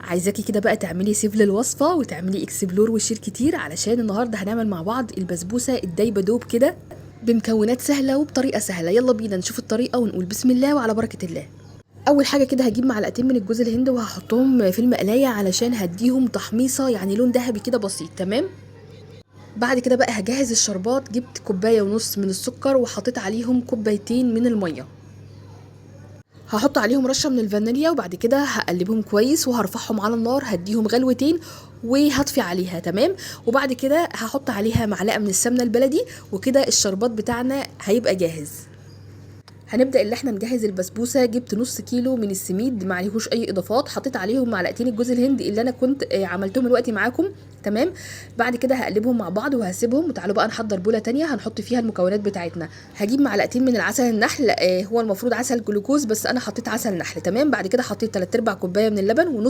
عايزاكي كده بقى تعملي سيف للوصفه وتعملي اكسبلور وشير كتير، علشان النهارده هنعمل مع بعض البسبوسه الدايبه دوب كده بمكونات سهله وبطريقه سهله. يلا بينا نشوف الطريقه ونقول بسم الله وعلى بركه الله. اول حاجه كده هجيب معلقتين من الجوز الهند وهحطهم في المقلايه علشان هديهم تحميصه، يعني لون ذهبي كده بسيط. تمام. بعد كده بقى هجهز الشربات. جبت كوبايه ونص من السكر وحطيت عليهم كوبايتين من الميه. هحط عليهم رشه من الفانيليا وبعد كده هقلبهم كويس وهرفعهم على النار، هديهم غلوتين وهطفي عليها. تمام. وبعد كده هحط عليها معلقه من السمنه البلدي، وكده الشربات بتاعنا هيبقى جاهز. هنبدا اللي احنا نجهز البسبوسه. جبت نص كيلو من السميد ما عليهوش اي اضافات، حطيت عليهم معلقتين الجوز الهند اللي انا كنت عملتهم دلوقتي معاكم. تمام. بعد كده هقلبهم مع بعض وهسيبهم، وتعالوا بقى نحضر بوله تانية هنحط فيها المكونات بتاعتنا. هجيب معلقتين من العسل النحل، هو المفروض عسل جلوكوز بس انا حطيت عسل نحل. تمام. بعد كده حطيت 3/4 كوبايه من اللبن ونص